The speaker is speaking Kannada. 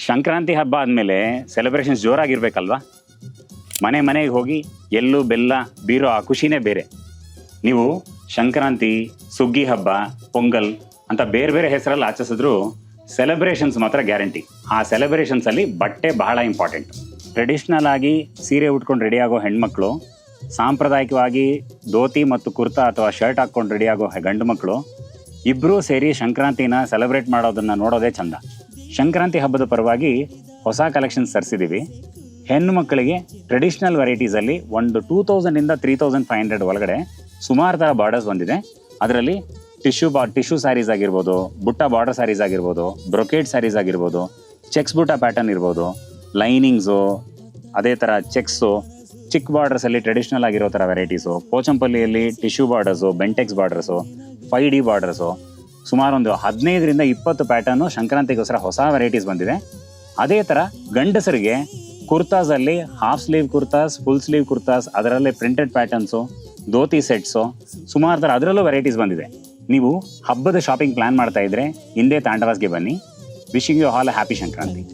ಸಂಕ್ರಾಂತಿ ಹಬ್ಬ ಆದಮೇಲೆ ಸೆಲೆಬ್ರೇಷನ್ಸ್ ಜೋರಾಗಿರ್ಬೇಕಲ್ವಾ? ಮನೆ ಮನೆಗೆ ಹೋಗಿ ಎಳ್ಳು ಬೆಲ್ಲ ಬೀರೋ ಆ ಖುಷಿನೇ ಬೇರೆ. ನೀವು ಸಂಕ್ರಾಂತಿ, ಸುಗ್ಗಿ ಹಬ್ಬ, ಪೊಂಗಲ್ ಅಂತ ಬೇರೆ ಬೇರೆ ಹೆಸರಲ್ಲಿ ಆಚರಿಸಿದ್ರು ಸೆಲೆಬ್ರೇಷನ್ಸ್ ಮಾತ್ರ ಗ್ಯಾರಂಟಿ. ಆ ಸೆಲೆಬ್ರೇಷನ್ಸಲ್ಲಿ ಬಟ್ಟೆ ಬಹಳ ಇಂಪಾರ್ಟೆಂಟ್. ಟ್ರೆಡಿಷ್ನಲ್ ಆಗಿ ಸೀರೆ ಉಟ್ಕೊಂಡು ರೆಡಿಯಾಗೋ ಹೆಣ್ಮಕ್ಳು, ಸಾಂಪ್ರದಾಯಿಕವಾಗಿ ಧೋತಿ ಮತ್ತು ಕುರ್ತಾ ಅಥವಾ ಶರ್ಟ್ ಹಾಕ್ಕೊಂಡು ರೆಡಿಯಾಗೋ ಗಂಡು ಮಕ್ಕಳು ಇಬ್ಬರೂ ಸೇರಿ ಸಂಕ್ರಾಂತಿನ ಸೆಲೆಬ್ರೇಟ್ ಮಾಡೋದನ್ನು ನೋಡೋದೇ ಚಂದ. ಸಂಕ್ರಾಂತಿ ಹಬ್ಬದ ಪರವಾಗಿ ಹೊಸ ಕಲೆಕ್ಷನ್ಸ್ ತರಿಸಿದ್ದೀವಿ. ಹೆಣ್ಣು ಮಕ್ಕಳಿಗೆ ಟ್ರೆಡಿಷ್ನಲ್ ವೆರೈಟೀಸಲ್ಲಿ ಒಂದು 2000ಇಂದ 3500 ಒಳಗಡೆ ಸುಮಾರು ಥರ ಬಾರ್ಡರ್ಸ್ ಬಂದಿದೆ. ಅದರಲ್ಲಿ ಟಿಶ್ಯೂ ಸ್ಯಾರೀಸ್ ಆಗಿರ್ಬೋದು, ಬುಟ್ಟ ಬಾರ್ಡರ್ ಸ್ಯಾರೀಸ್ ಆಗಿರ್ಬೋದು, ಬ್ರೊಕೇಡ್ ಸ್ಯಾರೀಸ್ ಆಗಿರ್ಬೋದು, ಚೆಕ್ಸ್ ಬುಟ್ಟ ಪ್ಯಾಟರ್ನ್ ಇರ್ಬೋದು, ಲೈನಿಂಗ್ಸು, ಅದೇ ಥರ ಚೆಕ್ಸು, ಚಿಕ್ಕ ಬಾರ್ಡರ್ಸಲ್ಲಿ ಟ್ರೆಡಿಷ್ನಲ್ ಆಗಿರೋ ಥರ ವೆರೈಟೀಸು, ಪೋಚಂಪಲ್ಲಿಯಲ್ಲಿ tissue borders, Bentex borders, 5D borders, ಸುಮಾರು ಒಂದು 15ರಿಂದ 20 ಪ್ಯಾಟರ್ನು ಸಂಕ್ರಾಂತಿಗೋಸ್ಕರ ಹೊಸ ವೆರೈಟೀಸ್ ಬಂದಿದೆ. ಅದೇ ಥರ ಗಂಡಸರಿಗೆ ಕುರ್ತಾಸಲ್ಲಿ half sleeve kurtas, full sleeve kurtas, ಅದರಲ್ಲೇ ಪ್ರಿಂಟೆಡ್ ಪ್ಯಾಟರ್ನ್ಸು, ಧೋತಿ ಸೆಟ್ಸು, ಸುಮಾರು ಥರ ಅದರಲ್ಲೂ ವೆರೈಟೀಸ್ ಬಂದಿದೆ. ನೀವು ಹಬ್ಬದ ಶಾಪಿಂಗ್ ಪ್ಲಾನ್ ಮಾಡ್ತಾ ಇದ್ರೆ ಹಿಂದೆ ತಾಂಡವಾಸ್ಗೆ ಬನ್ನಿ. Wishing you all happy Sankranti.